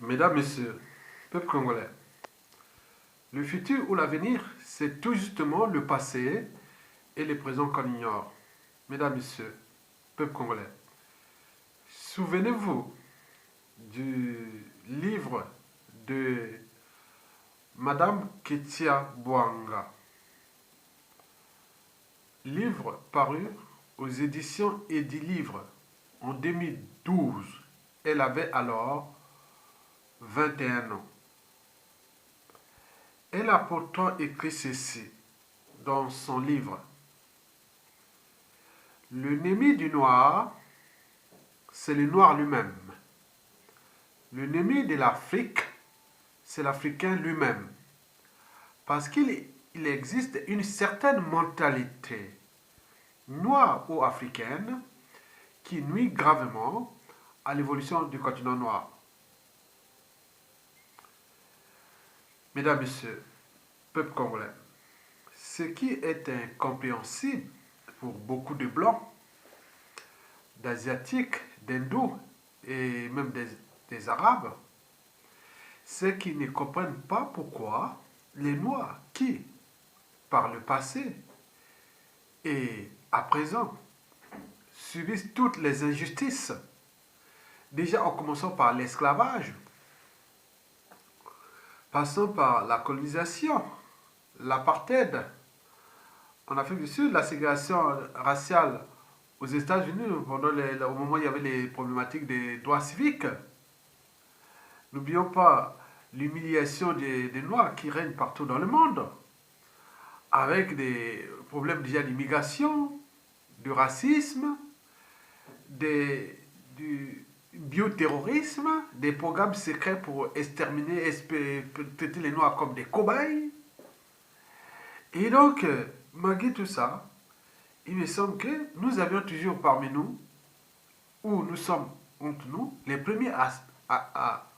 Mesdames, Messieurs, peuple congolais, le futur ou l'avenir, c'est tout justement le passé et le présent qu'on ignore. Mesdames, Messieurs, peuple congolais, souvenez-vous du livre de Madame Ketia Bouanga, livre paru aux éditions Edilivre en 2012. Elle avait alors 21 ans. Elle a pourtant écrit ceci dans son livre. L'ennemi du noir, c'est le noir lui-même. L'ennemi de l'Afrique, c'est l'Africain lui-même. Parce qu'il existe une certaine mentalité noire ou africaine qui nuit gravement à l'évolution du continent noir. Mesdames, Messieurs, peuple congolais, ce qui est incompréhensible pour beaucoup de Blancs, d'Asiatiques, d'Hindous et même des Arabes, c'est qu'ils ne comprennent pas pourquoi les Noirs qui, par le passé et à présent, subissent toutes les injustices, déjà en commençant par l'esclavage, passant par la colonisation, l'apartheid en Afrique du Sud, la ségrégation raciale aux États-Unis au moment où il y avait les problématiques des droits civiques. N'oublions pas l'humiliation des Noirs qui règnent partout dans le monde, avec des problèmes déjà d'immigration, du racisme, du bioterrorisme, des programmes secrets pour exterminer, traiter les Noirs comme des cobayes. Et donc, malgré tout ça, il me semble que nous avions toujours parmi nous, ou nous sommes entre nous, les premiers à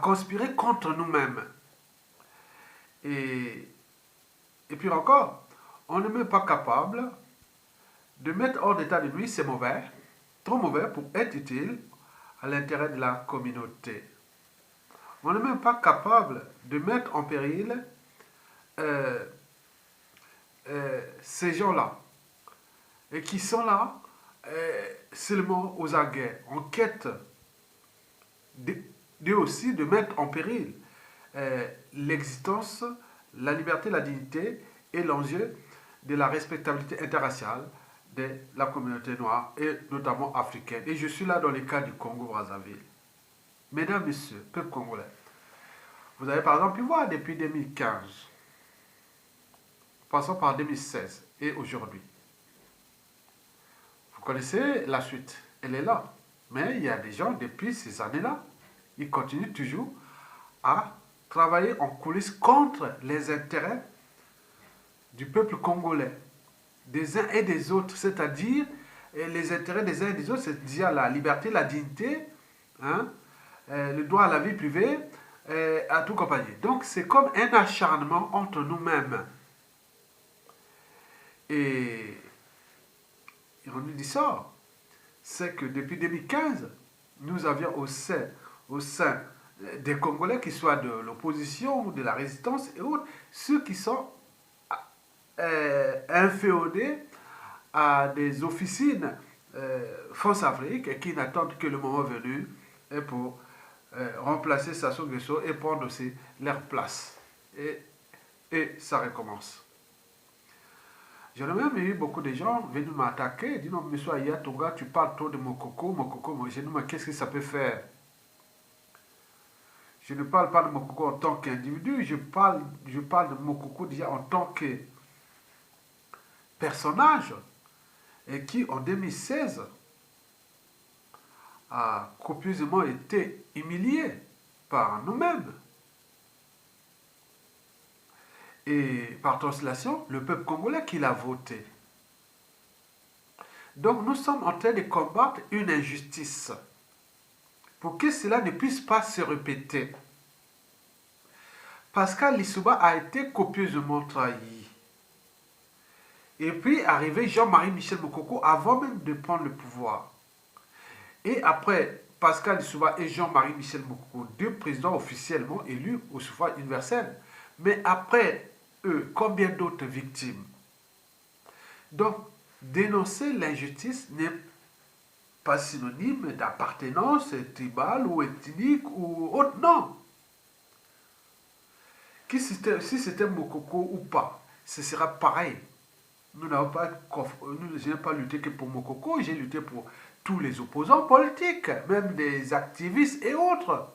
conspirer contre nous-mêmes. Et puis encore, on n'est même pas capable de mettre hors d'état de nuit, c'est mauvais, trop mauvais pour être utile à l'intérêt de la communauté. On n'est même pas capable de mettre en péril ces gens-là, et qui sont là seulement aux aguets, en quête d'eux aussi de mettre en péril l'existence, la liberté, la dignité et l'enjeu de la respectabilité interraciale de la communauté noire et notamment africaine. Et je suis là dans le cas du Congo-Brazzaville. Mesdames, Messieurs, peuple congolais, vous avez par exemple pu voir depuis 2015, passant par 2016 et aujourd'hui. Vous connaissez la suite, elle est là. Mais il y a des gens depuis ces années-là, ils continuent toujours à travailler en coulisses contre les intérêts du peuple congolais, des uns et des autres, c'est-à-dire les intérêts des uns et des autres, c'est-à-dire la liberté, la dignité, hein, le droit à la vie privée, à tout compagnie. Donc c'est comme un acharnement entre nous-mêmes. Et on nous dit ça, c'est que depuis 2015, nous avions au sein des Congolais, qui soient de l'opposition ou de la résistance et autres, ceux qui sont inféodés à des officines France-Afrique et qui n'attendent que le moment venu pour remplacer Sassou Nguesso et prendre aussi leur place. Et ça recommence. J'en ai même eu beaucoup de gens venus m'attaquer et dire non, monsieur Aya Tonga, tu parles trop de Mokoko. J'ai dit, mais qu'est-ce que ça peut faire? Je ne parle pas de Mokoko en tant qu'individu, je parle de Mokoko déjà en tant que personnage et qui en 2016 a copieusement été humilié par nous-mêmes. Et par translation, le peuple congolais qui l'a voté. Donc nous sommes en train de combattre une injustice pour que cela ne puisse pas se répéter. Pascal Lissouba a été copieusement trahi. Et puis arrivé Jean-Marie Michel Mokoko avant même de prendre le pouvoir. Et après Pascal Lissouba et Jean-Marie Michel Mokoko, deux présidents officiellement élus au suffrage universel. Mais après eux, combien d'autres victimes? Donc, dénoncer l'injustice n'est pas synonyme d'appartenance tribale ou ethnique ou autre, non. Si c'était Mokoko ou pas, ce sera pareil. Je n'ai pas lutté que pour Mokoko, j'ai lutté pour tous les opposants politiques, même des activistes et autres.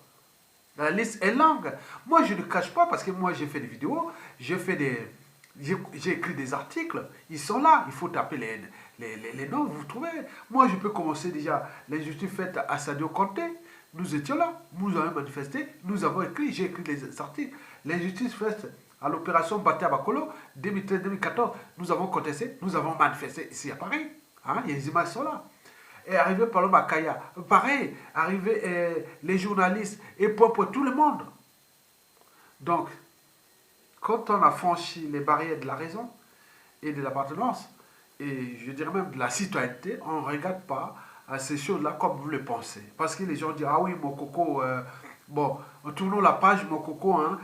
La liste est longue. Moi, je ne cache pas parce que moi, j'ai fait des vidéos, j'ai écrit des articles. Ils sont là. Il faut taper les noms, vous trouvez. Moi, je peux commencer déjà l'injustice faite à Sadio Conté. Nous étions là. Nous avons manifesté. Nous avons écrit. J'ai écrit des articles. L'injustice faite à l'opération Batia Bakolo 2013-2014. Nous avons contesté. Nous avons manifesté ici à Paris. Hein, les images sont là. Et arrivé par le Makaya, pareil, arrivé les journalistes et pour tout le monde. Donc, quand on a franchi les barrières de la raison et de l'appartenance, et je dirais même de la citoyenneté, on ne regarde pas à ces choses-là comme vous le pensez. Parce que les gens disent, ah oui, mon coco, bon, tournons la page, mon coco, hein.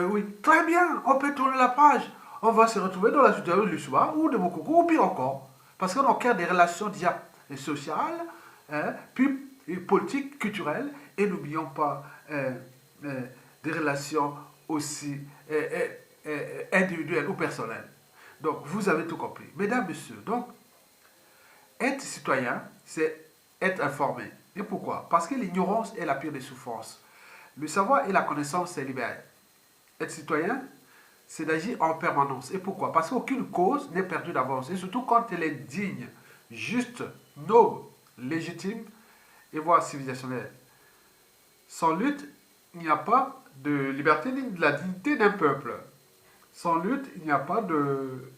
Oui, très bien, on peut tourner la page. On va se retrouver dans la situation de Lissouba ou de mon coco, ou pire encore. Parce qu'on a des relations déjà sociales, hein, puis politiques, culturelles, et n'oublions pas des relations aussi individuelles ou personnelles. Donc, vous avez tout compris. Mesdames, Messieurs, donc, être citoyen, c'est être informé. Et pourquoi? Parce que l'ignorance est la pire des souffrances. Le savoir et la connaissance, c'est libérer. Être citoyen, c'est d'agir en permanence. Et pourquoi? Parce qu'aucune cause n'est perdue d'avance. Et surtout quand elle est digne, juste, noble, légitime et voire civilisationnelle. Sans lutte, il n'y a pas de liberté ni de la dignité d'un peuple. Sans lutte, il n'y a pas de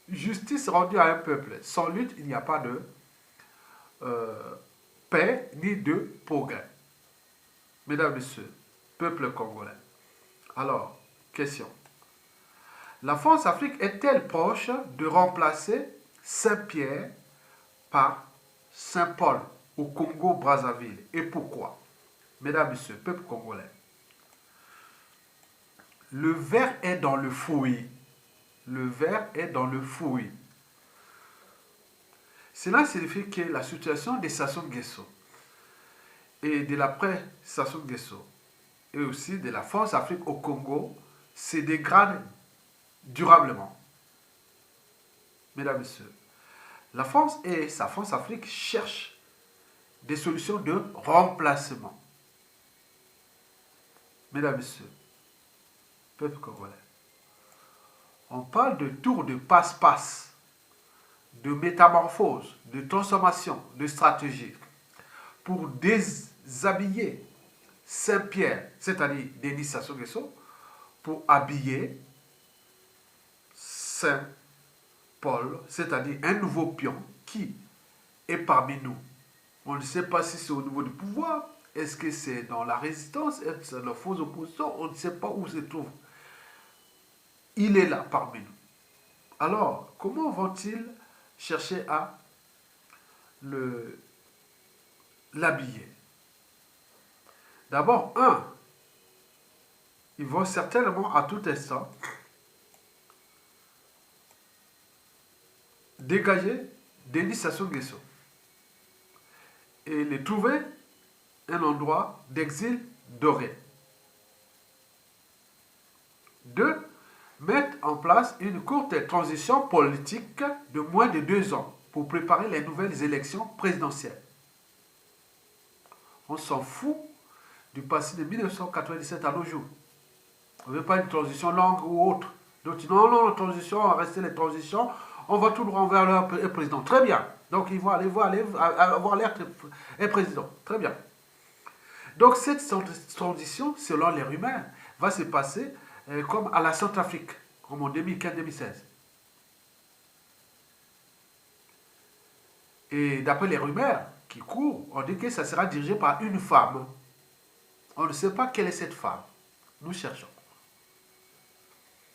justice rendue à un peuple. Sans lutte, il n'y a pas de paix ni de progrès. Mesdames, Messieurs, peuple congolais. Alors, question. La France-Afrique est-elle proche de remplacer Saint-Pierre par Saint-Paul au Congo-Brazzaville? Et pourquoi? Mesdames, Messieurs, peuple congolais. Le ver est dans le fruit. Le ver est dans le fruit. Cela signifie que la situation des Sassou Nguesso et de l'après Sassou Nguesso et aussi de la France-Afrique au Congo se dégrade durablement. Mesdames, Messieurs, la France et sa France-Afrique cherchent des solutions de remplacement. Mesdames, Messieurs, peuple congolais, on parle de tour de passe-passe, de métamorphose, de transformation, de stratégie pour déshabiller Saint-Pierre, c'est-à-dire Denis Sassou Nguesso, pour habiller Saint-Paul, c'est-à-dire un nouveau pion qui est parmi nous. On ne sait pas si c'est au niveau du pouvoir, est-ce que c'est dans la résistance, est-ce que c'est dans la fausse opposition, on ne sait pas où se trouve. Il est là parmi nous. Alors, comment vont-ils chercher à l'habiller? D'abord, ils vont certainement à tout instant dégager Denis Sassou Nguesso et les trouver un endroit d'exil doré. 2. Mettre en place une courte transition politique de moins de 2 ans pour préparer les nouvelles élections présidentielles. On s'en fout du passé de 1997 à nos jours. On ne veut pas une transition longue ou autre. Donc, non, la transition, on va rester les transitions, on va tout droit vers le président. Très bien. Donc, ils vont avoir l'air président. Très bien. Donc, cette transition, selon les rumeurs, va se passer comme à la Centrafrique, comme en 2015-2016. Et d'après les rumeurs qui courent, on dit que ça sera dirigé par une femme. On ne sait pas quelle est cette femme. Nous cherchons.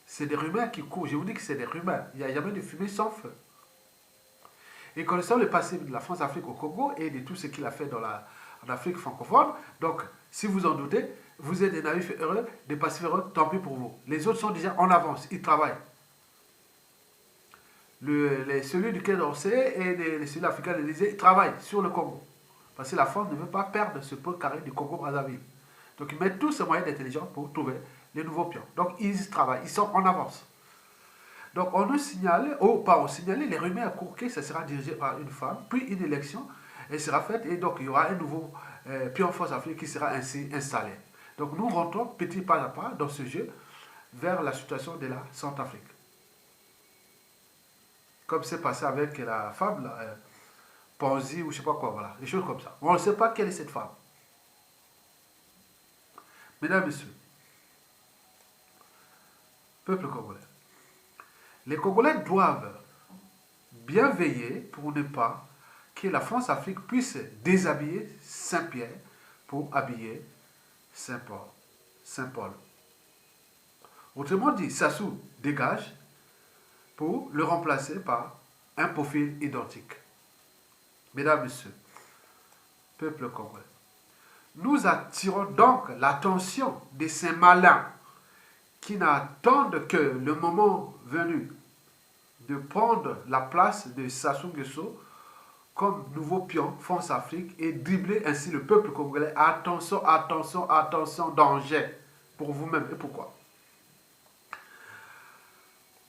C'est des rumeurs qui courent. Je vous dis que c'est des rumeurs. Il n'y a jamais de fumée sans feu. Et connaissant le passé de la France-Afrique au Congo et de tout ce qu'il a fait en Afrique francophone, donc si vous en doutez, vous êtes des naïfs heureux, des passifs heureux, tant pis pour vous. Les autres sont déjà en avance, ils travaillent. Celui du Quai d'Orsay et celui africain de l'Élysée travaillent sur le Congo. Parce que la France ne veut pas perdre ce pôle carré du Congo-Brazzaville. Donc ils mettent tous ces moyens d'intelligence pour trouver les nouveaux pions. Donc ils travaillent, ils sont en avance. Donc on nous signale, pas on signalait, les rumeurs courent que ça sera dirigé par une femme, puis une élection, elle sera faite et donc il y aura un nouveau pion France-Afrique qui sera ainsi installé. Donc nous rentrons petit pas à pas dans ce jeu vers la situation de la Centrafrique. Comme c'est passé avec la femme, là, Ponzi ou je ne sais pas quoi, voilà, des choses comme ça. On ne sait pas quelle est cette femme. Mesdames, Messieurs, peuple congolais, les Congolais doivent bien veiller pour ne pas que la France-Afrique puisse déshabiller Saint-Pierre pour habiller Saint-Paul. Saint-Paul. Autrement dit, Sassou dégage pour le remplacer par un profil identique. Mesdames, Messieurs, peuple congolais, nous attirons donc l'attention de ces malins qui n'attendent que le moment venu de prendre la place de Sassou Nguesso comme nouveau pion France-Afrique et dribbler ainsi le peuple congolais. Attention, attention, attention, danger pour vous-même. Et pourquoi?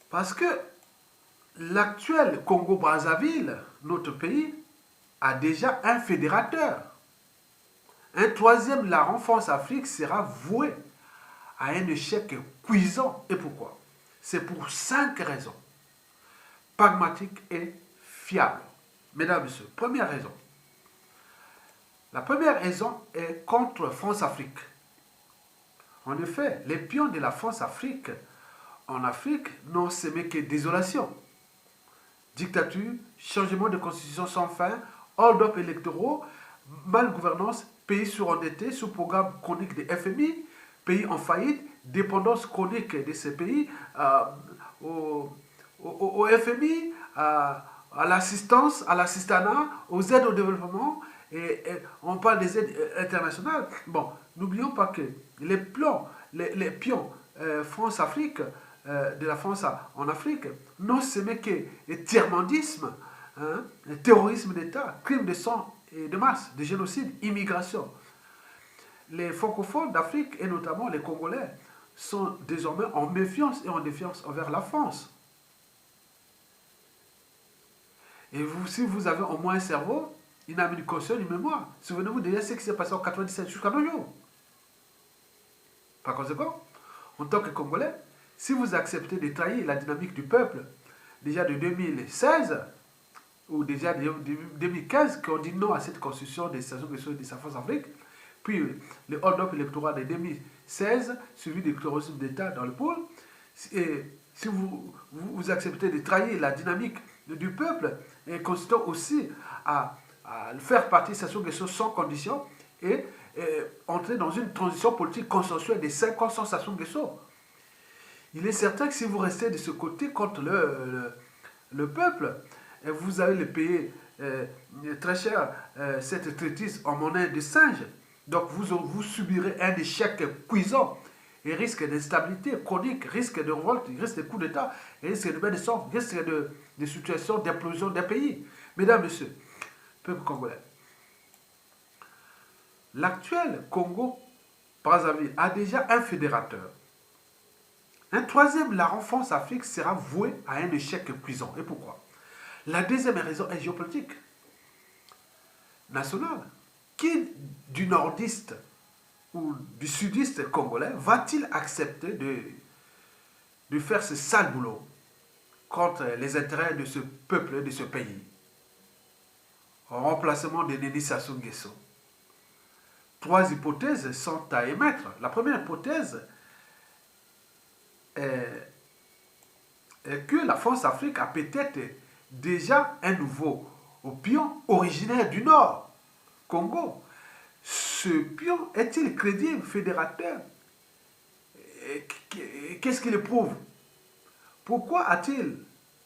Parce que l'actuel Congo-Brazzaville, notre pays, a déjà un fédérateur. Un troisième larron France-Afrique sera voué à un échec cuisant. Et pourquoi? C'est pour 5 raisons. Pragmatique et fiable. Mesdames et messieurs, première raison. La première raison est contre France-Afrique. En effet, les pions de la France-Afrique en Afrique n'ont semé que désolation. Dictature, changement de constitution sans fin, hold-up électoraux, malgouvernance, pays surendettés, sous programme chronique des FMI, pays en faillite, dépendance chronique de ces pays au FMI, à l'assistance, à l'assistanat, aux aides au développement, et on parle des aides internationales. Bon, n'oublions pas que les pions France-Afrique, de la France en Afrique, n'ont semé que le tiers-mondisme, le terrorisme d'État, crimes de sang et de masse, de génocide, immigration. Les francophones d'Afrique, et notamment les Congolais, sont désormais en méfiance et en défiance envers la France. Et vous, si vous avez au moins un cerveau, une âme, une conscience, une mémoire, souvenez-vous déjà ce qui s'est passé en 97 jusqu'à nos jours. Par conséquent, en tant que Congolais, si vous acceptez de trahir la dynamique du peuple, déjà de 2016, ou déjà de 2015, qu'on dit non à cette constitution des Sassou Nguesso et de sa France-Afrique, puis le hold-up électoral de 2016, suivi du terrorisme d'État dans le pôle, et si vous acceptez de trahir la dynamique du peuple, et consistant aussi à faire partie de Sassou Nguesso sans condition, et entrer dans une transition politique consensuelle des 5 ans sans Sassou Nguesso. Il est certain que si vous restez de ce côté contre le peuple, vous allez le payer très cher cette traitise en monnaie de singe. Donc vous subirez un échec cuisant et risque d'instabilité chronique, risque de révolte, risque de coup d'État, risque de bain de sang, risque de situation d'implosion d'un pays. Mesdames, Messieurs, peuple congolais, l'actuel Congo-Brazzaville a déjà un fédérateur. Un troisième larron France-Afrique sera voué à un échec cuisant. Et pourquoi? La deuxième raison est géopolitique, nationale. Qui du nordiste ou du sudiste congolais va-t-il accepter de faire ce sale boulot contre les intérêts de ce peuple, de ce pays, en remplacement de Denis Sassou Nguesso? 3 hypothèses sont à émettre. La première hypothèse est que la France-Afrique a peut-être déjà un nouveau pion originaire du Nord, Congo. Ce pion est-il crédible, fédérateur? Qu'est-ce qu'il prouve? Pourquoi a-t-il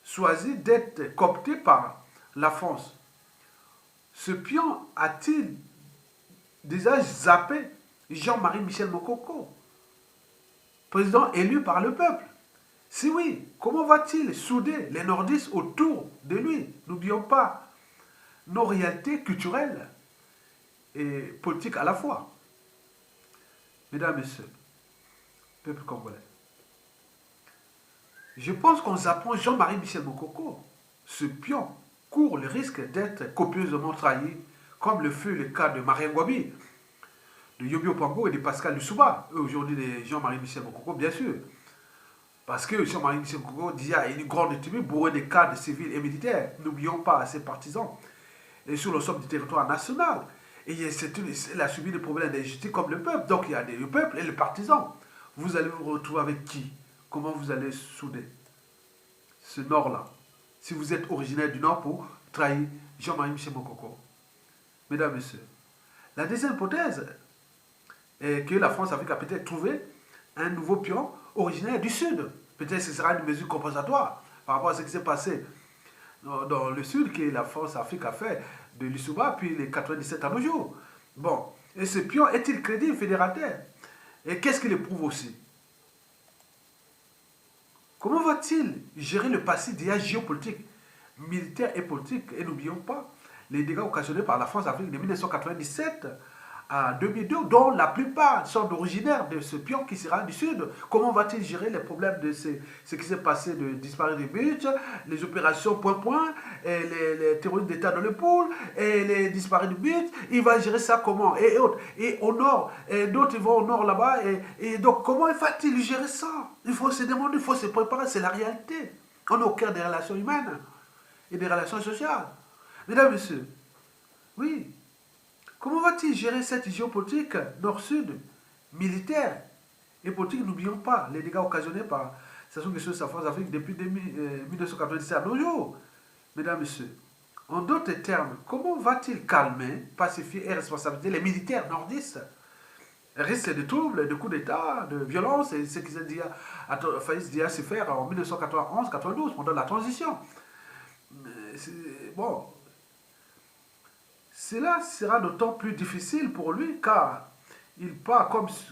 choisi d'être coopté par la France, ce pion a-t-il déjà zappé Jean-Marie Michel Mokoko, président élu par le peuple? Si oui, comment va-t-il souder les nordistes autour de lui? N'oublions pas nos réalités culturelles et politiques à la fois. Mesdames, Messieurs, peuple congolais, je pense qu'en zappant Jean-Marie Michel Mokoko, ce pion court le risque d'être copieusement trahi, comme le fut le cas de Marien Ngouabi, de Yobio Pango et de Pascal Lissouba, aujourd'hui de Jean-Marie Michel Mokoko, bien sûr. Parce que Jean-Marie Michel Mokoko disait à une grande tribu bourrée de cadres civils et militaires. N'oublions pas ses partisans. Et sur l'ensemble du territoire national. Et il a subi des problèmes d'injustice comme le peuple. Donc il y a le peuple et les partisans. Vous allez vous retrouver avec qui? Comment vous allez souder ce nord-là? Si vous êtes originaire du nord pour trahir Jean-Marie Michel Mokoko. Mesdames, Messieurs. La deuxième hypothèse est que la France-Afrique a peut-être trouvé un nouveau pion originaire du Sud. Peut-être que ce sera une mesure compensatoire par rapport à ce qui s'est passé dans le Sud, que la France-Afrique a fait de l'Issouba, puis les 97 à nos jours. Bon, et ce pion est-il crédible, fédérateur? Et qu'est-ce qu'il éprouve aussi? Comment va-t-il gérer le passé déjà géopolitique, militaire et politique? Et n'oublions pas les dégâts occasionnés par la France-Afrique de 1997 à 2002, dont la plupart sont originaires de ce pion qui sera du Sud. Comment va-t-il gérer les problèmes de ce qui s'est passé de disparition des buts, les opérations point-point, et les terroristes d'État dans le pôle, et les disparitions du but? Il va gérer ça comment? Et autres. Et au nord, et d'autres ils vont au nord là-bas. Et donc, comment va-t-il gérer ça? Il faut se demander, il faut se préparer, c'est la réalité. On est au cœur des relations humaines et des relations sociales. Mesdames, Messieurs, oui. Comment va-t-il gérer cette géopolitique nord-sud, militaire et politique? N'oublions pas les dégâts occasionnés par cette question de la France-Afrique depuis 1997 à nos jours. Mesdames, Messieurs, en d'autres termes, comment va-t-il calmer, pacifier et responsabiliser les militaires nordistes? Risque de troubles, de coups d'État, de violence, et ce qui a failli déjà se faire en 1991-92 pendant la transition. Bon. Cela sera d'autant plus difficile pour lui car il part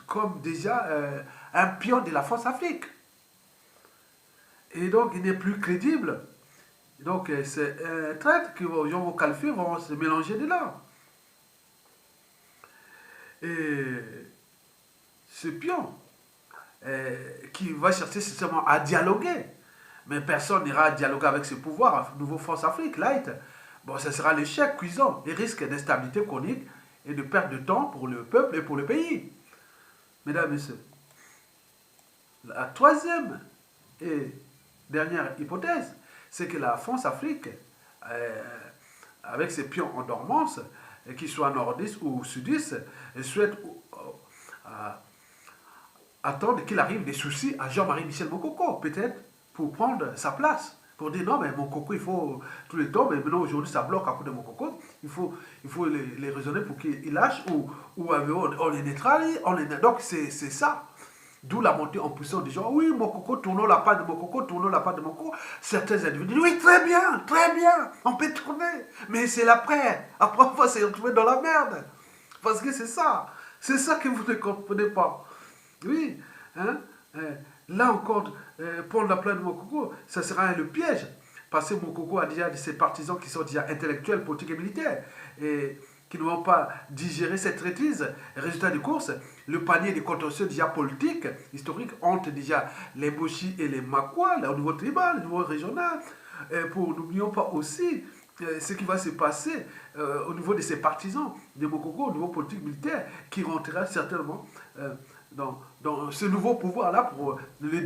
comme déjà un pion de la France-Afrique. Et donc il n'est plus crédible. Donc c'est un traître que les gens vont qualifier, vont se mélanger de là. Et ce pion qui va chercher justement à dialoguer, mais personne n'ira dialoguer avec ce pouvoir, nouveau France-Afrique, light. Bon, ce sera l'échec cuisant, les risques d'instabilité chronique et de perte de temps pour le peuple et pour le pays. Mesdames et Messieurs, la troisième et dernière hypothèse, c'est que la France-Afrique, avec ses pions en dormance, qu'ils soient nordistes ou sudistes, souhaite attendre qu'il arrive des soucis à Jean-Marie Michel Mokoko, peut-être pour prendre sa place. Pour dire non, mais Mokoko, il faut tout le temps, mais maintenant aujourd'hui ça bloque à cause de Mokoko, il faut les raisonner pour qu'il lâche ou on les neutralise, donc c'est ça. D'où la montée en puissance des gens. Oui, Mokoko, tournons la patte de Mokoko, tournons la patte de Mokoko. Certains individus disent oui, très bien, on peut tourner. Mais c'est l'après. Après, on va se retrouver dans la merde. Parce que c'est ça que vous ne comprenez pas. Oui, hein? Là encore, prendre la place de Mokoko, ça sera le piège. Parce que Mokoko a déjà ses partisans qui sont déjà intellectuels, politiques et militaires, et qui ne vont pas digérer cette traîtrise. Résultat des courses, le panier des contentieux déjà politiques, historiques, entre déjà les Boshi et les Makwa, au niveau tribal, au niveau régional. N'oublions pas aussi ce qui va se passer au niveau de ses partisans, de Mokoko, au niveau politique militaire, qui rentrera certainement dans ce nouveau pouvoir-là pour le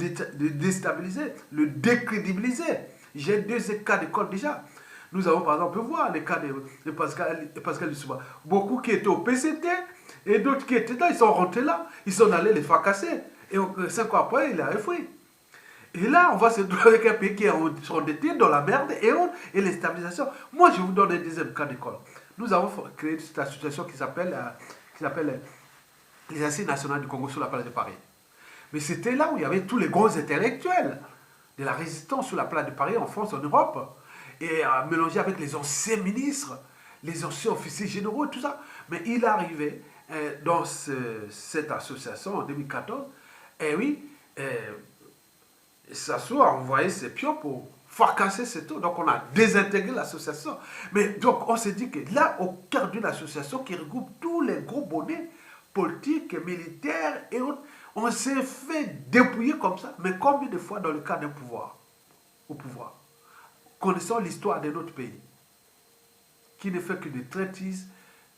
déstabiliser, le décrédibiliser. J'ai deux cas d'école déjà. Nous avons par exemple, on peut voir les cas de Pascal Lissouba. Beaucoup qui étaient au PCT et d'autres qui étaient là, ils sont rentrés là, ils sont allés les fracasser. Et 5 ans après, il a refoué. Et là, on va se trouver avec un pays qui est endetté dans la merde et les stabilisations. Moi, je vous donne un deuxième cas d'école. Nous avons créé cette association qui s'appelle les Assises nationales du Congo sur la place de Paris. Mais c'était là où il y avait tous les grands intellectuels de la résistance sur la place de Paris, en France, en Europe. et mélangé avec les anciens ministres, les anciens officiers généraux et tout ça. Mais il est arrivé dans cette association en 2014, et oui, Sassou a envoyé ses pions pour fracasser ce tout. Donc on a désintégré l'association. Mais donc on s'est dit que là, au cœur d'une association qui regroupe tous les gros bonnets politiques, militaires et autres, on s'est fait dépouiller comme ça. Mais combien de fois dans le cas d'un pouvoir, au pouvoir, connaissant l'histoire de notre pays, qui ne fait que des traîtrises,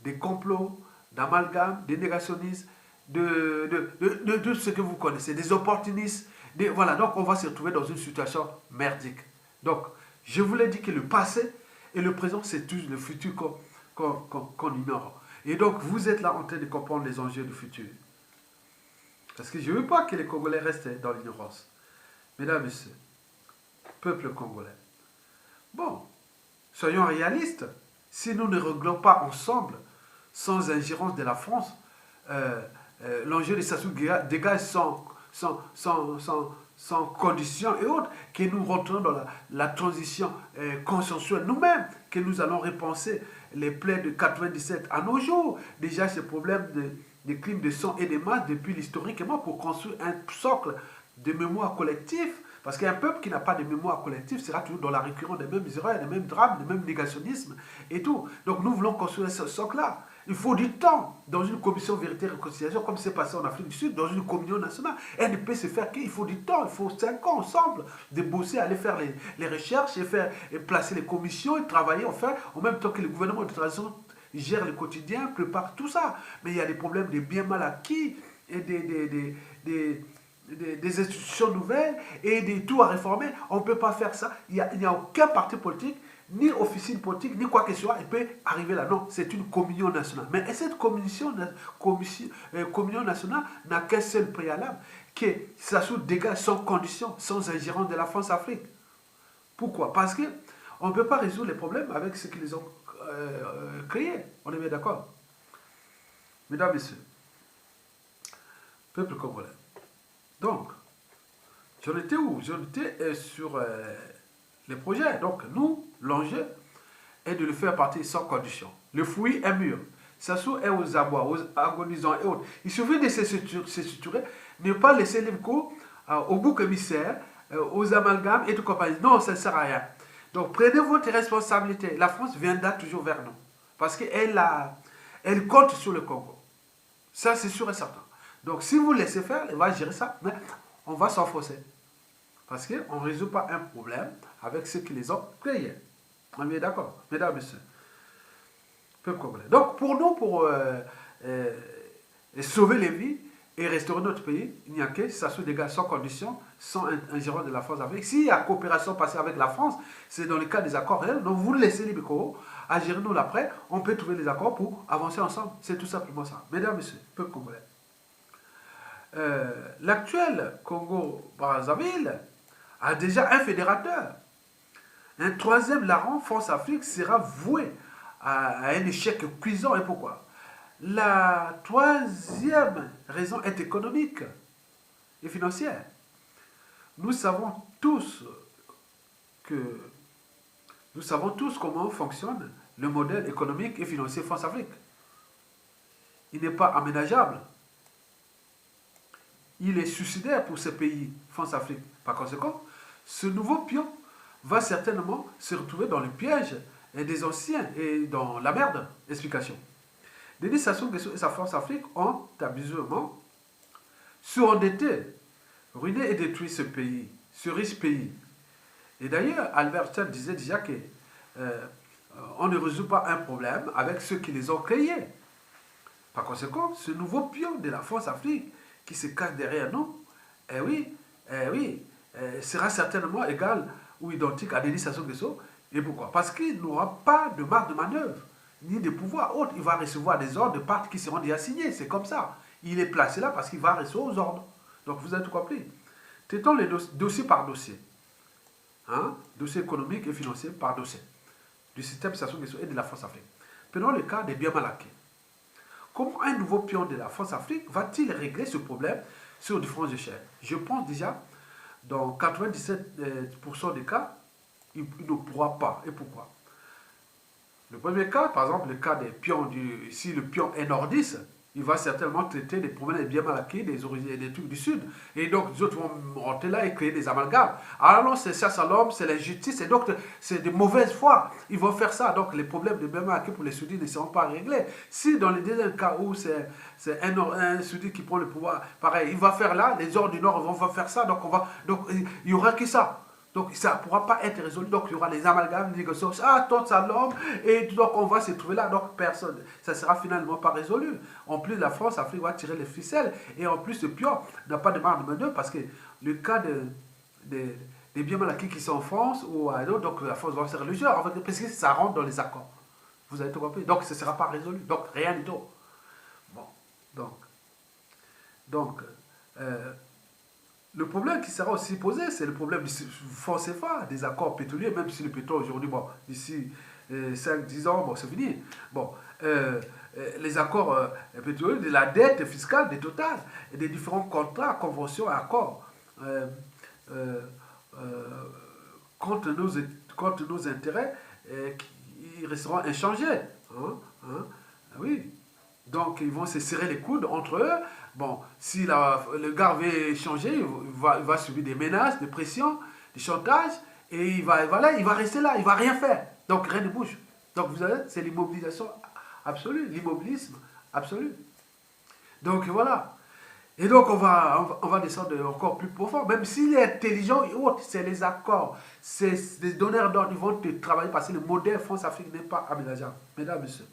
des complots, d'amalgames, des négationnistes, de ce que vous connaissez, des opportunistes, voilà, donc on va se retrouver dans une situation merdique. Donc, je vous l'ai dit que le passé et le présent, c'est tout le futur qu'on ignore. Et donc, vous êtes là en train de comprendre les enjeux du futur. Parce que je ne veux pas que les Congolais restent dans l'ignorance. Mesdames et messieurs, peuple congolais. Bon, soyons réalistes. Si nous ne réglons pas ensemble, sans ingérence de la France, l'enjeu de Sassou dégage sans conditions et autres, que nous rentrons dans la transition consensuelle nous-mêmes, que nous allons repenser les plaies de 97 à nos jours. Déjà, ce problème de crimes de sang et de masse depuis l'historiquement pour construire un socle de mémoire collective. Parce qu'un peuple qui n'a pas de mémoire collective sera toujours dans la récurrence des mêmes erreurs, des mêmes drames, des mêmes négationnismes et tout. Donc nous voulons construire ce socle-là. Il faut du temps dans une commission vérité et réconciliation, comme c'est passé en Afrique du Sud, dans une communion nationale. Elle ne peut se faire qu'il faut du temps, il faut 5 ans ensemble de bosser, aller faire les recherches et placer les commissions et travailler en même temps que le gouvernement de transition gère le quotidien, prépare tout ça. Mais il y a des problèmes de bien mal acquis et des institutions nouvelles et des tout à réformer. On ne peut pas faire ça. Il n'y a aucun parti politique, ni officine politique, ni quoi que ce soit, il peut arriver là. Non, c'est une communion nationale. Mais cette communion nationale n'a qu'un seul préalable, que ça se dégage sans condition, sans ingérence de la France-Afrique. Pourquoi? Parce qu'on ne peut pas résoudre les problèmes avec ce qu'ils ont créé. On est bien d'accord? Mesdames, Messieurs, peuple congolais. Donc, j'en étais où? J'en étais sur les projets. Donc, nous, l'enjeu est de le faire partir sans condition. Le fruit est mûr. Sassou est aux abois, aux agonisants et autres. Il suffit de se structurer, ne pas laisser l'IMCO au bouc émissaire, aux amalgames et tout compagnie. Non, ça ne sert à rien. Donc, prenez votre responsabilité. La France viendra toujours vers nous. Parce qu'elle compte sur le Congo. Ça, c'est sûr et certain. Donc, si vous laissez faire, elle va gérer ça, mais on va s'enfoncer. Parce qu'on ne résout pas un problème avec ceux qui les ont créés. On est d'accord, mesdames et messieurs. Peuple congolais. Donc, pour nous, pour sauver les vies et restaurer notre pays, il n'y a que ça se dégage sans condition, sans ingérence de la France avec. S'il y a coopération passée avec la France, c'est dans le cas des accords réels. Donc, vous laissez les Bikoro à gérer nous l'après. On peut trouver des accords pour avancer ensemble. C'est tout simplement ça. Mesdames et messieurs, peuple congolais. L'actuel Congo-Brazzaville a déjà un fédérateur. Un troisième larron, France-Afrique, sera voué à un échec cuisant. Et pourquoi? La troisième raison est économique et financière. Nous savons tous comment fonctionne le modèle économique et financier France-Afrique. Il n'est pas aménageable. Il est suicidaire pour ce pays, France-Afrique. Par conséquent, ce nouveau pion va certainement se retrouver dans le piège des anciens et dans la merde. Explication. Denis Sassou Nguesso et sa France-Afrique ont abusément surendetté, ruiné et détruit ce pays, ce riche pays. Et d'ailleurs, Albert Einstein disait déjà que on ne résout pas un problème avec ceux qui les ont créés. Par conséquent, ce nouveau pion de la France-Afrique qui se cache derrière nous, sera certainement égal ou identique à Denis Sassou Nguesso. Et pourquoi? Parce qu'il n'aura pas de marge de manœuvre, ni de pouvoir autre. Il va recevoir des ordres de parts qui seront déjà signés. C'est comme ça. Il est placé là parce qu'il va recevoir aux ordres. Donc vous avez tout compris. Traitons les dossier par dossier. Dossier économique et financier par dossier. Du système Sassou Nguesso et de la France-Afrique. Prenons le cas des biens mal acquis. Comment un nouveau pion de la France-Afrique va-t-il régler ce problème sur différentes échelles? Je pense déjà, dans 97% des cas, il ne pourra pas. Et pourquoi? Le premier cas, par exemple, le cas des pions, si le pion est nordiste, il va certainement traiter des problèmes des biens mal acquis, des origines, des trucs du sud. Et donc, les autres vont monter là et créer des amalgames. Alors non, c'est chasse à l'homme, c'est l'injustice, et donc c'est de mauvaise foi. Ils vont faire ça. Donc, les problèmes des biens mal acquis pour les soudis ne seront pas réglés. Si dans les deuxièmes cas où c'est un soudi qui prend le pouvoir, pareil, il va faire là, les ordres du Nord vont faire ça, donc il y aura que ça. Donc ça ne pourra pas être résolu. Donc il y aura les amalgames, les négociations. Ah, toi, c'est l'homme. Et donc on va se trouver là. Donc personne. Ça ne sera finalement pas résolu. En plus, la France, l'Afrique va tirer les ficelles. Et en plus, le pion n'a pas de marge de manœuvre parce que le cas des biens mal acquis qui sont en France ou ailleurs, donc la France va faire le jeu. Parce que ça rentre dans les accords. Vous avez tout compris. Donc ça ne sera pas résolu. Donc rien du tout. Bon. Donc le problème qui sera aussi posé, c'est le problème du franc CFA, des accords pétroliers, même si le pétrole aujourd'hui, bon, d'ici 5-10 ans, bon, c'est fini. Bon, les accords pétroliers, de la dette fiscale des Total, et des différents contrats, conventions et accords euh, euh, contre nos intérêts, ils resteront inchangés. Hein, hein, oui. Donc, ils vont se serrer les coudes entre eux. Bon, si le gars veut changer, il va subir des menaces, des pressions, des chantages, et il va rester là, il ne va rien faire. Donc, rien ne bouge. Donc, vous savez, c'est l'immobilisation absolue, l'immobilisme absolu. Donc, voilà. Et donc, on va descendre encore plus profond. Même s'il est intelligent et autres, c'est les accords, c'est les donneurs d'ordre, ils vont travailler parce que le modèle France-Afrique n'est pas aménageable. Mesdames, Messieurs.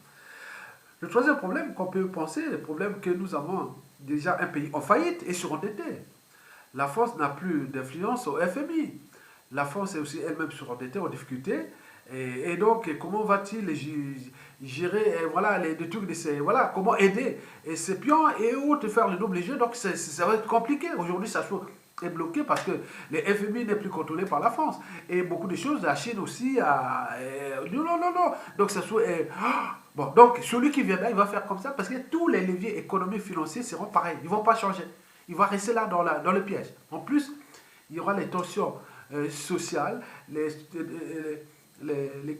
Le troisième problème qu'on peut penser, le problème que nous avons déjà un pays en faillite et surendetté. La France n'a plus d'influence au FMI. La France est aussi elle-même surendettée, en difficulté. Et donc, comment va-t-il gérer voilà, les trucs de ces. Voilà, comment aider et ces pions et autres faire le double jeu. Donc, ça va être compliqué. Aujourd'hui, ça est bloqué parce que le FMI n'est plus contrôlé par la France. Et beaucoup de choses, la Chine aussi. Non. Donc, ça soit. Bon, donc celui qui viendra, il va faire comme ça parce que tous les leviers économiques, financiers seront pareils. Ils ne vont pas changer. Il va rester là dans le piège. En plus, il y aura les tensions sociales, les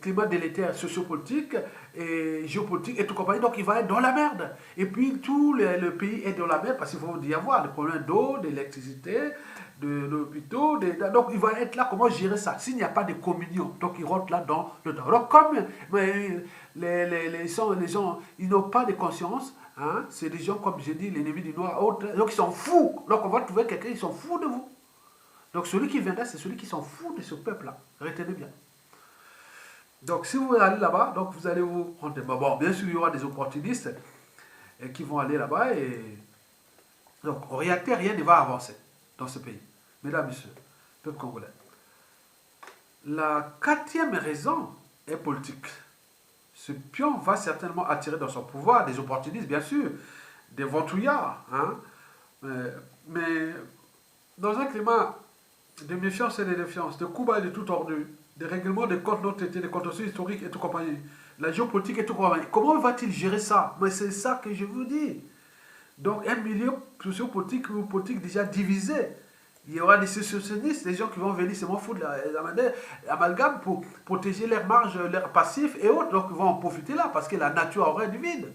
climats délétères sociopolitiques et géopolitiques et tout compagnie. Donc il va être dans la merde. Et puis tout le pays est dans la merde parce qu'il faut y avoir des problèmes d'eau, d'électricité, de l'hôpital. Donc il va être là, comment gérer ça s'il n'y a pas de communion. Donc il rentre là dans le temps. Donc comme les gens, ils n'ont pas de conscience, hein, c'est des gens, comme j'ai dit, l'ennemi du noir, autres, donc ils sont fous. Donc on va trouver quelqu'un, ils sont fous de vous. Donc celui qui viendra, c'est celui qui s'en fout de ce peuple-là. Retenez bien. Donc si vous allez là-bas, donc vous allez vous rendre. Bon, bien sûr, il y aura des opportunistes qui vont aller là-bas et donc en réalité, rien ne va avancer dans ce pays. Mesdames, Messieurs, peuple congolais. La quatrième raison est politique. Ce pion va certainement attirer dans son pouvoir des opportunistes, bien sûr, des ventouillards, hein, mais dans un climat de méfiance et de défiance, de coups bas et de tout ordure, des règlements de comptes non traités, des contentieux historiques et tout compagnie, la géopolitique et tout compagnie, comment va-t-il gérer ça? Mais c'est ça que je vous dis. Donc un milieu sociopolitique ou politique déjà divisé. Il y aura des sécessionnistes, des gens qui vont venir seulement foutre l'amalgame pour protéger leurs marges, leurs passifs et autres. Donc ils vont en profiter là parce que la nature aurait du vide.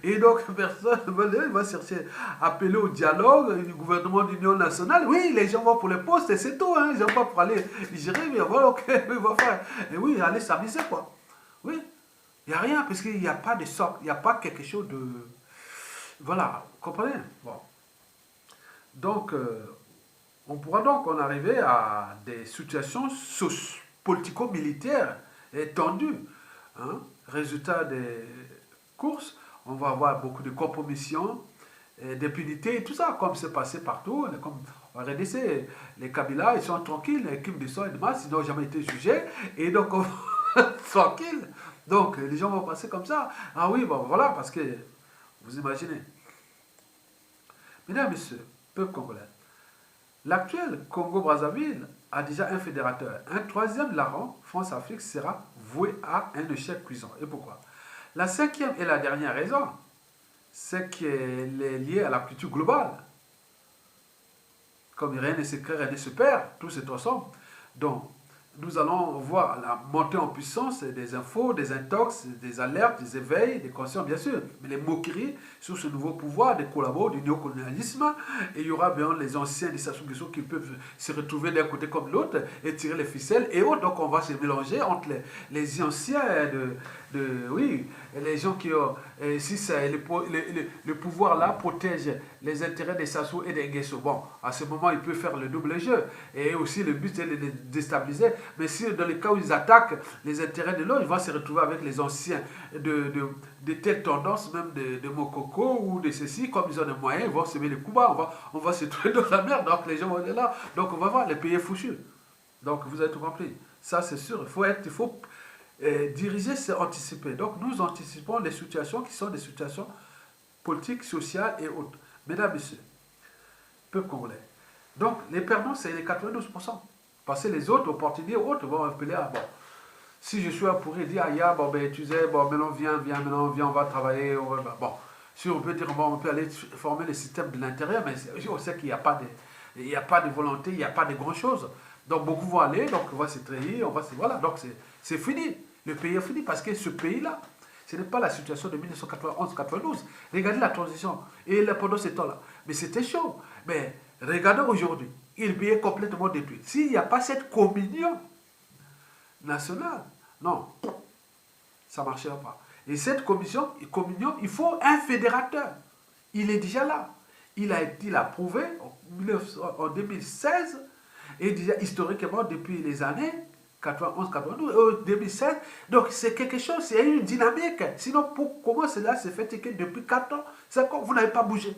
Et donc personne ne va chercher à appeler au dialogue du gouvernement d'union nationale. Oui, les gens vont pour les postes et c'est tout. Hein. Ils vont pas pour aller gérer, mais voilà, ok, ils vont faire. Et oui, aller s'amuser quoi. Oui, il n'y a rien parce qu'il n'y a pas de socle, il n'y a pas quelque chose de. Voilà, vous comprenez? Bon. Donc, on pourra donc en arriver à des situations politico-militaires tendues. Hein. Résultat des courses, on va avoir beaucoup de compromissions, d'impunité et tout ça, comme c'est passé partout. Comme en RDC, les Kabila, ils sont tranquilles, l'équipe de sang et de masse, ils n'ont jamais été jugés, et donc on tranquille. Donc les gens vont passer comme ça. Ah oui, bon voilà, parce que vous imaginez. Mesdames, Messieurs, peuple congolais, l'actuel Congo-Brazzaville a déjà un fédérateur. Un troisième larron, France-Afrique, sera voué à un échec cuisant. Et pourquoi? La cinquième et la dernière raison, c'est qu'elle est liée à la culture globale. Comme rien ne se crée, rien ne se perd, tout se transforme. Donc, nous allons voir la montée en puissance des infos, des intox, des alertes, des éveils, des consciences, bien sûr, mais les moqueries sur ce nouveau pouvoir, des collabos, du néocolonialisme. Et il y aura bien les anciens des Sassou Nguesso qui peuvent se retrouver d'un côté comme de l'autre et tirer les ficelles et autres. Donc on va se mélanger entre les anciens oui, les gens qui ont, si le pouvoir là protège les intérêts des Sassou et des Nguesso. Bon, à ce moment, il peut faire le double jeu. Et aussi, le but, c'est de les déstabiliser. Mais si dans le cas où ils attaquent les intérêts de l'autre, ils vont se retrouver avec les anciens de telles tendances, même de Mokoko ou de ceci. Comme ils ont des moyens, ils vont semer les coups bas. On va se trouver dans la merde. Donc, les gens vont être là. Donc, on va voir les pays fouchus. Donc, vous avez tout compris. Ça, c'est sûr. Il faut diriger, c'est anticiper. Donc, nous anticipons les situations qui sont des situations politiques, sociales et autres. Mesdames, Messieurs, peuple congolais. Donc, les perdants, c'est les 92%. Parce que les autres, opportunistes, autres, vont appeler à bon. Si je suis là pour dire, ah, ya, bon, ben, tu sais, bon, maintenant, maintenant, viens, on va travailler. Bon, si on peut dire, bon, on peut aller former le système de l'intérieur, mais on sait qu'il n'y a pas de volonté, il n'y a pas de grand-chose. Donc, beaucoup vont aller, donc, on va se trahir, voilà, donc, c'est fini. Le pays est fini parce que ce pays-là, ce n'est pas la situation de 1991-92. Regardez la transition. Et pendant ce temps-là. Mais c'était chaud. Mais regardons aujourd'hui. Il est complètement détruit. S'il n'y a pas cette communion nationale, non, ça ne marchera pas. Et cette communion, il faut un fédérateur. Il est déjà là. Il a prouvé en 2016 et déjà historiquement depuis les années 91, 92, 2016. Donc c'est quelque chose, c'est une dynamique. Sinon, comment cela s'est fait que depuis 4 ans, c'est quand vous n'avez pas bougé.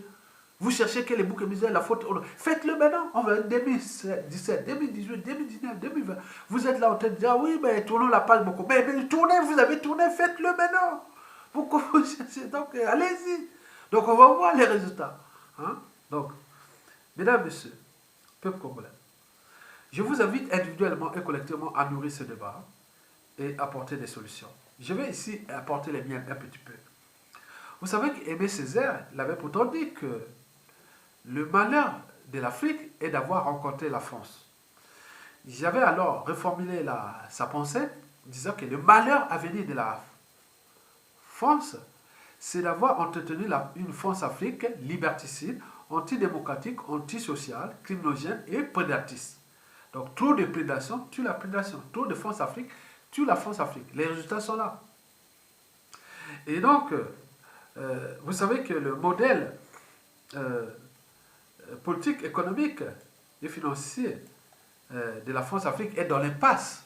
Vous cherchez que les boucs émissaires, la faute. Faites-le maintenant. En 2017, 2018, 2019, 2020. Vous êtes là en train de dire, ah oui, mais tournons la page beaucoup. Mais tournez, vous avez tourné, faites-le maintenant. Pourquoi vous cherchez? Donc, allez-y. Donc, on va voir les résultats. Hein? Donc, mesdames, messieurs, peuple congolais, je vous invite individuellement et collectivement à nourrir ce débat et apporter des solutions. Je vais ici apporter les miennes un petit peu. Vous savez qu'Aimé Césaire l'avait pourtant dit que le malheur de l'Afrique est d'avoir rencontré la France. J'avais alors reformulé sa pensée, disant que le malheur à venir de la France, c'est d'avoir entretenu une France-Afrique liberticide, antidémocratique, antisociale, criminogène et prédatrice. Donc, trop de prédation tue la prédation. Trop de France-Afrique tue la France-Afrique. Les résultats sont là. Et donc, vous savez que le modèle politique, économique et financier de la France-Afrique est dans l'impasse.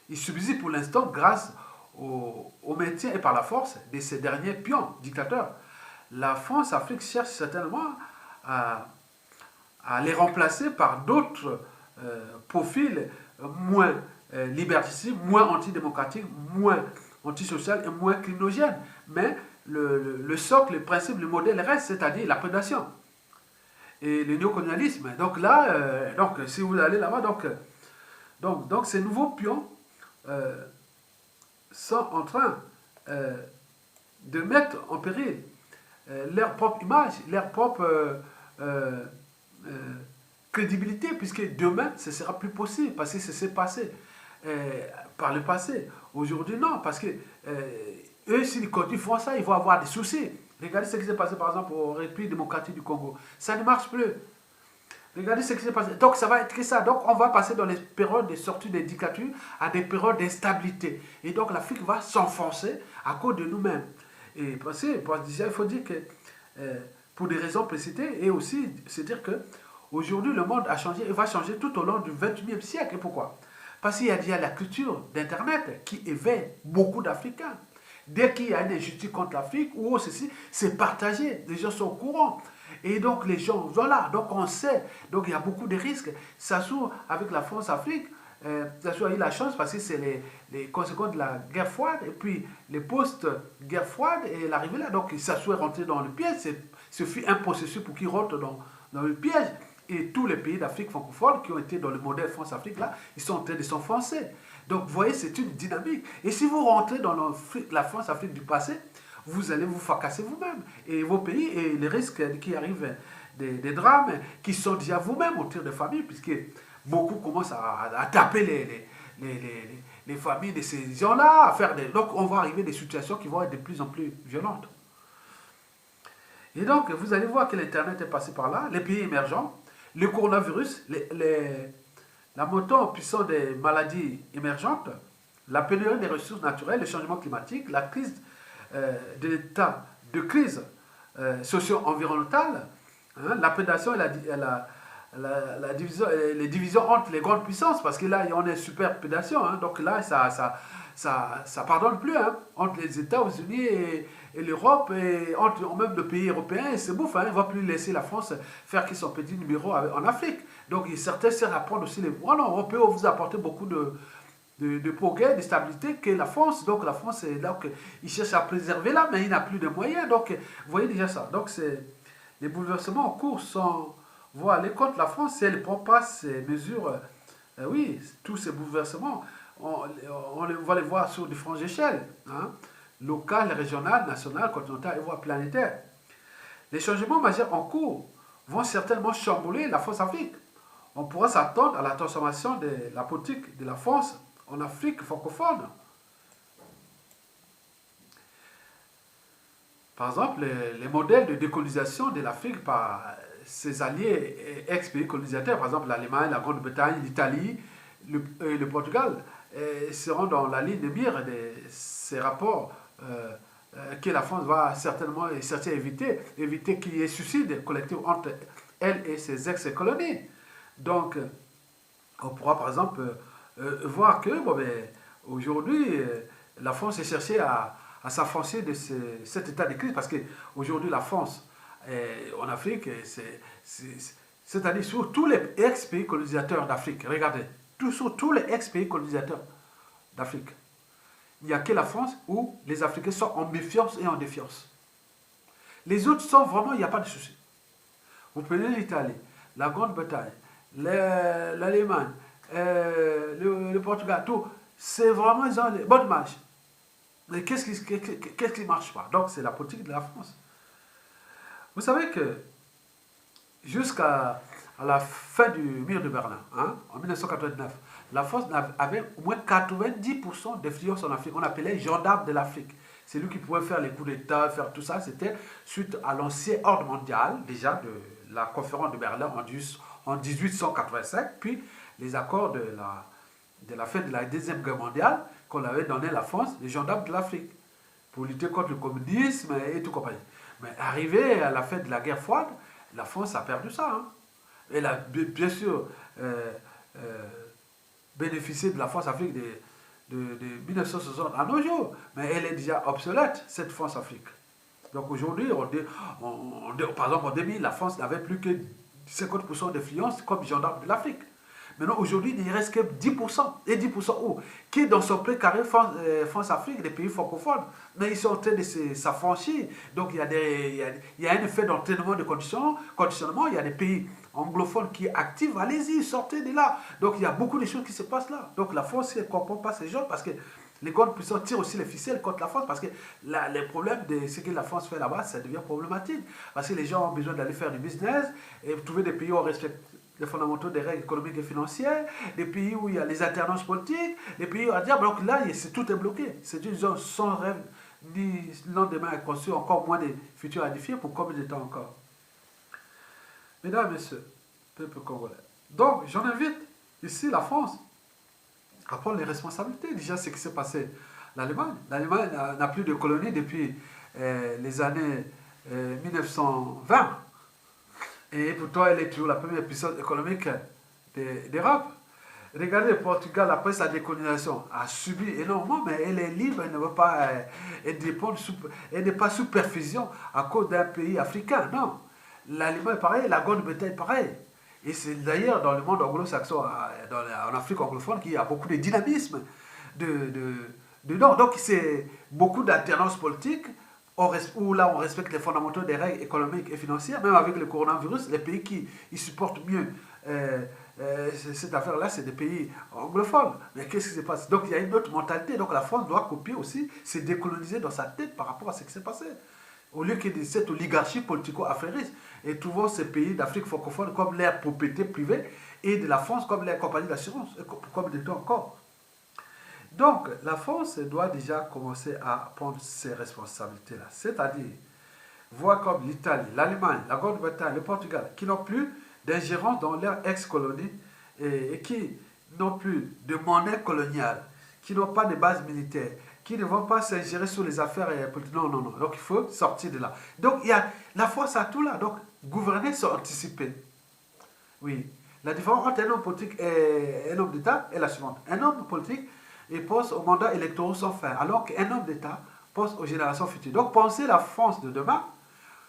Il subsiste pour l'instant grâce au maintien et par la force de ces derniers pions dictateurs. La France-Afrique cherche certainement à les remplacer par d'autres profils moins liberticides, moins antidémocratiques, moins antisocial et moins criminogènes. Mais le socle, le principe, le modèle reste, c'est-à-dire la prédation et le néocolonialisme. Donc là, si vous allez là-bas, donc ces nouveaux pions sont en train de mettre en péril leur propre image, leur propre crédibilité, puisque demain, ce ne sera plus possible, parce que ça s'est passé par le passé. Aujourd'hui, non, parce que eux, s'ils continuent, font ça, ils vont avoir des soucis. Regardez ce qui s'est passé, par exemple, au République démocratique du Congo. Ça ne marche plus. Regardez ce qui s'est passé. Donc, ça va être que ça. Donc, on va passer dans les périodes de sortie des dictatures à des périodes d'instabilité. Et donc, l'Afrique va s'enfoncer à cause de nous-mêmes. Et parce que, déjà, il faut dire que, pour des raisons précitées, et aussi, c'est dire que aujourd'hui, le monde a changé et va changer tout au long du 21e siècle. Et pourquoi? Parce qu'il y a déjà la culture d'Internet qui éveille beaucoup d'Africains. Dès qu'il y a une injustice contre l'Afrique ou ceci, c'est partagé. Les gens sont au courant. Et donc les gens, voilà, donc on sait. Donc il y a beaucoup de risques. Sassou, avec la France-Afrique, Sassou a eu la chance parce que c'est les conséquences de la guerre froide et puis les post-guerre froide et l'arrivée là. Donc Sassou est rentré dans le piège. Ce fut un processus pour qu'il rentre dans le piège. Et tous les pays d'Afrique francophone qui ont été dans le modèle France-Afrique là, ils sont en train de s'enfoncer. Donc, vous voyez, c'est une dynamique. Et si vous rentrez dans la France-Afrique du passé, vous allez vous fracasser vous-même. Et vos pays, et les risques qui arrivent, des drames qui sont déjà vous-même au tir de famille, puisque beaucoup commencent à taper les familles de ces gens-là à faire des... Donc on va arriver à des situations qui vont être de plus en plus violentes. Et donc vous allez voir que l'Internet est passé par là, les pays émergents, le coronavirus, la montée en puissance des maladies émergentes, la pénurie des ressources naturelles, le changement climatique, la crise de l'état de crise socio-environnementale, hein, la prédation et la division, les divisions entre les grandes puissances, parce que là, on est super prédation, hein, donc là, ça pardonne plus, hein, entre les États-Unis et l'Europe, et entre même le pays européen, c'est bouffe, hein, il ne va plus laisser la France faire son petit numéro en Afrique. Donc certains se rapportent aussi les... Oh non, on peut vous apporter beaucoup de progrès, de stabilité que la France. Donc la France, donc, il cherche à préserver là, mais il n'a plus de moyens. Donc vous voyez déjà ça. Donc les bouleversements en cours vont aller contre la France si elle ne prend pas ces mesures. Oui, tous ces bouleversements, on va les voir sur différentes échelles, hein, locales, régionales, nationales, continentales et voire planétaires. Les changements majeurs en cours vont certainement chambouler la France-Afrique. On pourra s'attendre à la transformation de la politique de la France en Afrique francophone. Par exemple, les modèles de décolonisation de l'Afrique par ses alliés ex-pays colonisateurs, par exemple l'Allemagne, la Grande-Bretagne, l'Italie, le Portugal, seront dans la ligne de mire de ces rapports que la France va certainement éviter qu'il y ait suicide collectif entre elle et ses ex-colonies. Donc, on pourra par exemple voir que bon, aujourd'hui, la France est cherchée à s'affranchir de cet état de crise, parce qu'aujourd'hui, la France en Afrique, c'est-à-dire sur tous les ex-pays colonisateurs d'Afrique, regardez, sur tous les ex-pays colonisateurs d'Afrique, il n'y a que la France où les Africains sont en méfiance et en défiance. Les autres sont vraiment, il n'y a pas de souci. Vous prenez l'Italie, la Grande-Bretagne, l'Allemagne, le Portugal, tout, c'est vraiment, ils ont les bonnes marches. Mais qu'est-ce qui ne marche pas? Donc c'est la politique de la France. Vous savez que jusqu'à la fin du mur de Berlin, hein, en 1989, la France avait au moins 90% d'influence en Afrique. On appelait gendarme de l'Afrique. C'est lui qui pouvait faire les coups d'État, faire tout ça. C'était suite à l'ancien ordre mondial, déjà de la conférence de Berlin en 1885, puis les accords de la fin de la Deuxième Guerre mondiale qu'on avait donné à la France, les gendarmes de l'Afrique, pour lutter contre le communisme et tout compagnie. Mais arrivé à la fin de la guerre froide, la France a perdu ça. Hein. Elle a bien sûr bénéficié de la France-Afrique de 1960 à nos jours, mais elle est déjà obsolète, cette France-Afrique. Donc aujourd'hui, par exemple en 2000, la France n'avait plus que 50% d'influence comme gendarme de l'Afrique. Maintenant, aujourd'hui, il ne reste que 10%. Et 10% où? Qui est dans son précaré France-Afrique, des pays francophones. Mais ils sont en train de s'affranchir. Donc, il y a un effet d'entraînement de conditionnement. Il y a des pays anglophones qui activent. Allez-y, sortez de là. Donc, il y a beaucoup de choses qui se passent là. Donc, la France ne comprend pas ces gens parce que les grandes puissances tirent aussi les ficelles contre la France parce que les problèmes de ce que la France fait là-bas, ça devient problématique. Parce que les gens ont besoin d'aller faire du business et trouver des pays où on respecte les fondamentaux des règles économiques et financières, des pays où il y a les alternances politiques, des pays où on va dire, donc là, tout est bloqué. C'est une zone sans rêve, ni lendemain à construire, encore moins des futurs à édifier, pour combien de temps encore? Mesdames et messieurs, peuple congolais. Donc, j'en invite ici la France à prendre les responsabilités. Déjà, ce qui s'est passé l'Allemagne. L'Allemagne n'a plus de colonies depuis les années 1920. Et pourtant, elle est toujours la première puissance économique d'Europe. Regardez le Portugal, après sa décolonisation, a subi énormément, mais elle est libre, elle ne veut pas, elle n'est pas sous perfusion à cause d'un pays africain, non. L'Allemagne est pareil, la Grande-Bretagne est pareil. Et c'est d'ailleurs dans le monde anglo-saxon, en Afrique anglophone, qu'il y a beaucoup de dynamisme dedans. Donc c'est beaucoup d'alternance politique, où là on respecte les fondamentaux des règles économiques et financières. Même avec le coronavirus, les pays qui supportent mieux cette affaire-là, c'est des pays anglophones. Mais qu'est-ce qui se passe? Donc il y a une autre mentalité. Donc la France doit copier aussi, se décoloniser dans sa tête par rapport à ce qui s'est passé. Au lieu qu'il y ait cette oligarchie politico-affairiste, et trouvons ces pays d'Afrique francophone comme leur propriété privée, et de la France comme leur compagnie d'assurance, comme des temps encore. Donc, la France doit déjà commencer à prendre ses responsabilités-là. C'est-à-dire, voir comme l'Italie, l'Allemagne, la Grande-Bretagne, le Portugal, qui n'ont plus d'ingérence dans leur ex-colonie et qui n'ont plus de monnaie coloniale, qui n'ont pas de base militaire, qui ne vont pas s'ingérer sur les affaires politiques. Non, non, non. Donc, il faut sortir de là. Donc, il y a la force à tout là. Donc, gouverner, c'est anticiper. Oui. La différence entre un homme politique et un homme d'État est la suivante. Un homme politique, il pense aux mandats électoraux sans fin, alors qu'un homme d'État pense aux générations futures. Donc, pensez la France de demain,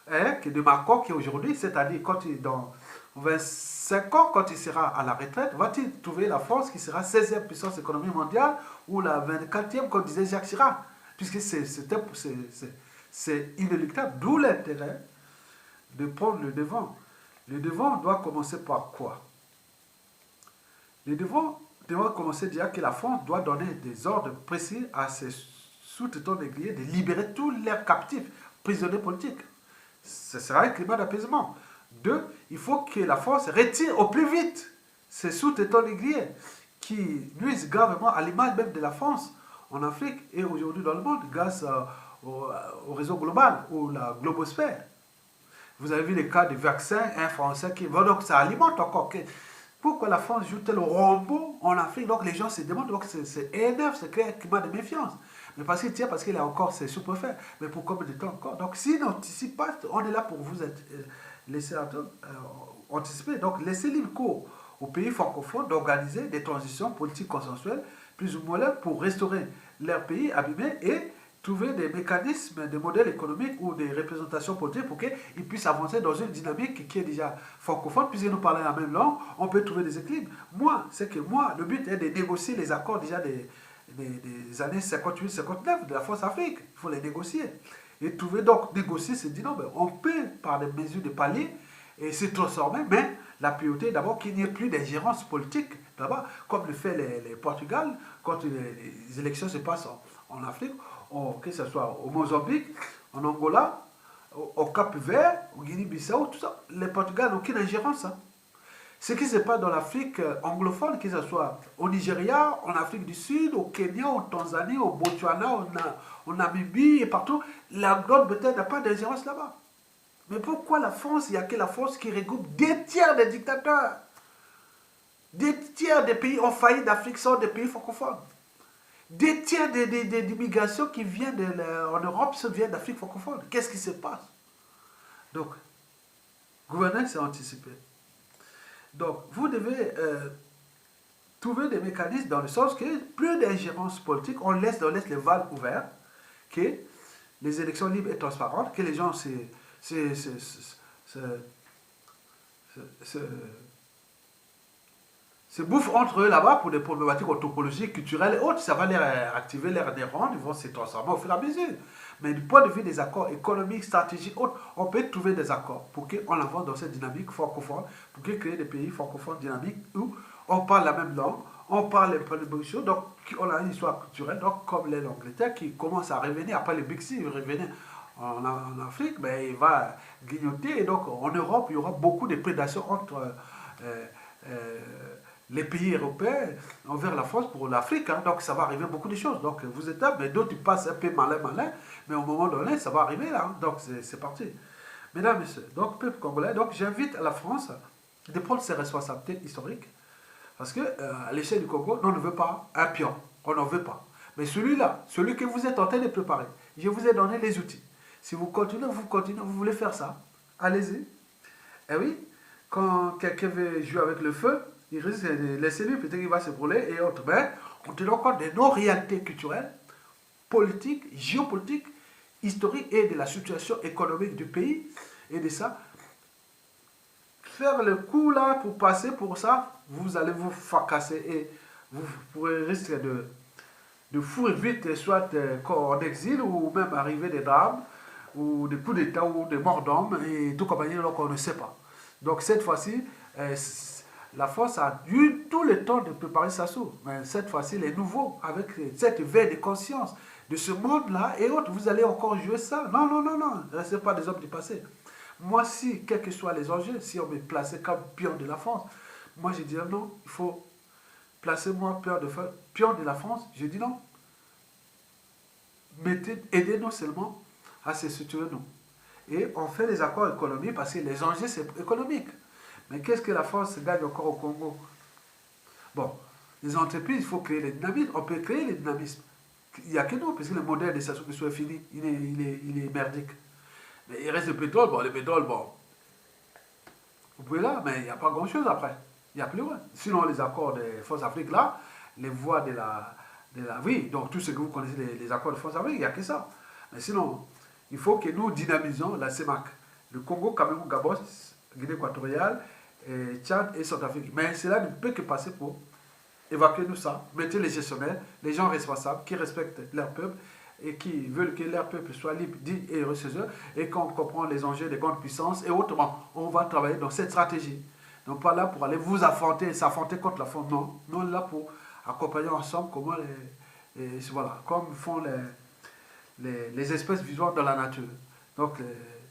que de Macron qui est aujourd'hui, c'est-à-dire quand il, dans 25 ans, quand il sera à la retraite, va-t-il trouver la France qui sera 16e puissance économique mondiale ou la 24e, comme disait Jacques Chirac, puisque c'est inéluctable. D'où l'intérêt de prendre le devant. Le devant doit commencer par quoi? Le devant doit commencer déjà que la France doit donner des ordres précis à ses sous-traitants négriers de libérer tous leurs captifs, prisonniers politiques. Ce sera un climat d'apaisement. Deux, il faut que la France retire au plus vite ces sous-traitants négriers qui nuisent gravement à l'image même de la France en Afrique et aujourd'hui dans le monde grâce au réseau global ou la globosphère. Vous avez vu les cas de vaccins, un Français qui va, donc ça alimente encore. Pourquoi la France joue tel robot en Afrique? Donc les gens se demandent, donc c'est énerve, c'est créer un climat de méfiance. Mais parce qu'il tient, parce qu'il a encore ses sous-préfets. Mais pour combien de temps encore? Donc s'il n'anticipe pas, on est là pour vous laisser anticiper. Donc laissez libre cours aux pays francophones d'organiser des transitions politiques consensuelles, plus ou moins là, pour restaurer leur pays abîmé et trouver des mécanismes, des modèles économiques ou des représentations politiques pour qu'ils puissent avancer dans une dynamique qui est déjà francophone, puisque nous parlons la même langue, on peut trouver des équilibres. Moi, le but est de négocier les accords déjà des années 58-59 de la France-Afrique. Il faut les négocier. Et trouver, donc, négocier, c'est dire non, mais on peut, par des mesures de palier, et se transformer, mais la priorité est d'abord qu'il n'y ait plus d'ingérence politique, d'abord, comme le fait les Portugal, quand les élections se passent en Afrique, que ce soit au Mozambique, en Angola, au Cap-Vert, au Guinée-Bissau, tout ça, les Portugais n'ont aucune ingérence. Hein. Ce qui se passe dans l'Afrique anglophone, que ce soit au Nigeria, en Afrique du Sud, au Kenya, au Tanzanie, au Botswana, au Namibie et partout, la Grande-Bretagne n'a pas d'ingérence là-bas. Mais pourquoi la France? Il n'y a que la France qui regroupe des tiers des dictateurs. Des tiers des pays en faillite d'Afrique sont des pays francophones. Des tiers d'immigration qui vient en Europe viennent d'Afrique francophone. Qu'est-ce qui se passe? Donc, gouverner, c'est anticiper. Donc, vous devez trouver des mécanismes dans le sens que plus d'ingérence politique, on laisse les vannes ouvertes, que les élections libres et transparentes, que les gens se bouffent entre eux là-bas pour des problématiques anthropologiques, culturelles et autres. Ça va leur activer leurs neurones, ils vont se transformer au fur et à mesure. Mais du point de vue des accords économiques, stratégiques, autres, on peut trouver des accords pour qu'on avance dans cette dynamique francophone, pour créer des pays francophones dynamiques où on parle la même langue, on parle un peu de British, donc on a une histoire culturelle, donc comme l'Angleterre qui commence à revenir, après le Brexit, il revenait en Afrique, mais il va grignoter, et donc en Europe, il y aura beaucoup de prédation entre les pays européens envers la France pour l'Afrique. Hein. Donc ça va arriver beaucoup de choses. Donc vous êtes là, mais d'autres ils passent un peu malin, mais au moment donné, ça va arriver là. Hein. Donc c'est parti. Mesdames, Messieurs, donc peuple congolais, donc j'invite la France de prendre ses responsabilités historiques. Parce que à l'échelle du Congo, on ne veut pas un pion. On n'en veut pas. Mais celui-là, celui que vous êtes en train de préparer, je vous ai donné les outils. Si vous continuez, vous voulez faire ça, allez-y. Et oui, quand quelqu'un veut jouer avec le feu, il risque de laisser lui, peut-être qu'il va se brûler et autres. Mais on tenant compte de nos réalités culturelles, politiques, géopolitiques, historiques et de la situation économique du pays et de ça, faire le coup là pour passer pour ça, vous allez vous fracasser et vous pourrez risquer de fuir vite, soit en exil ou même arriver des drames ou des coups d'état ou des morts d'hommes et tout compagnie, donc on ne sait pas. Donc cette fois-ci, la France a eu tout le temps de préparer sa soupe. Mais cette fois-ci, les nouveaux, avec cette veille de conscience de ce monde-là et autres, vous allez encore jouer ça. Non, non, non, non. Ne restez pas des hommes du passé. Moi, si, quels que soient les enjeux, si on me plaçait comme pion de la France, moi je dirais non, il faut placez-moi pion de la France. Je dis non. Aidez-nous seulement à se structurer nous. Et on fait des accords économiques parce que les enjeux, c'est économique. Mais qu'est-ce que la France gagne encore au Congo? Bon, les entreprises, il faut créer les dynamismes. On peut créer les dynamismes. Il n'y a que nous, parce que le modèle des stations qui soit fini, il est merdique. Mais il reste le pétrole. Bon, le pétrole, bon, vous pouvez là, mais il n'y a pas grand-chose après. Il n'y a plus rien. Sinon, les accords de Force Afrique, là, les voies de la... Oui, donc tout ce que vous connaissez, les accords de Force Afrique, il n'y a que ça. Mais sinon, il faut que nous dynamisons la CEMAC. Le Congo, Cameroun, Gabon, Guinée équatoriale, Tchad et Centrafrique. Mais cela ne peut que passer pour évacuer nous ça, mettez les gestionnaires, les gens responsables qui respectent leur peuple et qui veulent que leur peuple soit libre, digne et heureux chez eux, et qu'on comprend les enjeux des grandes puissances, et autrement, on va travailler dans cette stratégie. Donc pas là pour aller vous affronter, s'affronter contre la France, non. Nous on est là pour accompagner ensemble comment voilà, comme font les espèces vivant dans la nature. Donc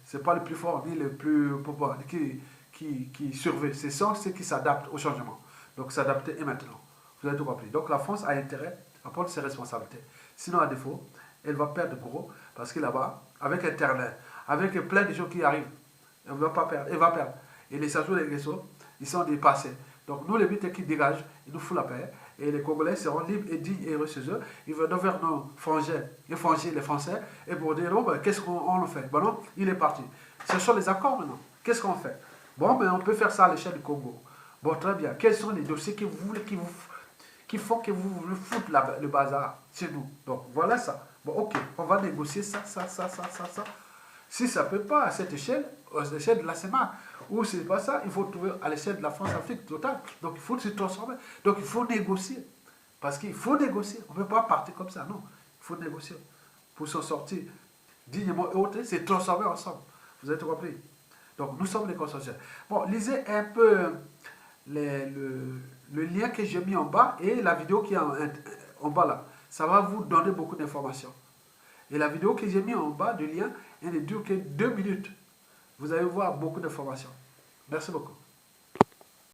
c'est pas le plus fort ni le plus populaire qui surveille, c'est ça ceux qui s'adaptent au changement. Donc s'adapter et maintenant. Vous avez tout compris. Donc la France a intérêt à prendre ses responsabilités. Sinon, à défaut, elle va perdre gros parce que là-bas, avec Internet, avec plein de gens qui arrivent, elle ne va pas perdre, elle va perdre. Et les stations de réseau, ils sont dépassés. Donc nous, les militaires qui dégagent, ils nous foutent la paix. Et les Congolais seront libres et dignes et heureux chez eux. Ils vont vers nos frangins, les Français, et pour dire, oh, ben, qu'est-ce qu'on fait? Ben non, il est parti. Ce sont les accords maintenant. Qu'est-ce qu'on fait? Bon, ben on peut faire ça à l'échelle du Congo. Bon, très bien. Quels sont les dossiers qui font que vous voulez foutre le bazar chez nous? Donc voilà ça. Bon, ok, on va négocier ça. Si ça ne peut pas à cette échelle, à l'échelle de la CEMAC, ou c'est pas ça, il faut trouver à l'échelle de la France-Afrique totale. Donc il faut se transformer. Donc il faut négocier. Parce qu'il faut négocier. On ne peut pas partir comme ça, non. Il faut négocier. Pour s'en sortir dignement et autres, c'est transformer ensemble. Vous avez tout compris? Donc nous sommes les conscientiels. Bon, lisez un peu le lien que j'ai mis en bas et la vidéo qui est en bas là. Ça va vous donner beaucoup d'informations. Et la vidéo que j'ai mis en bas du lien, elle ne dure que 2 minutes. Vous allez voir beaucoup d'informations. Merci beaucoup.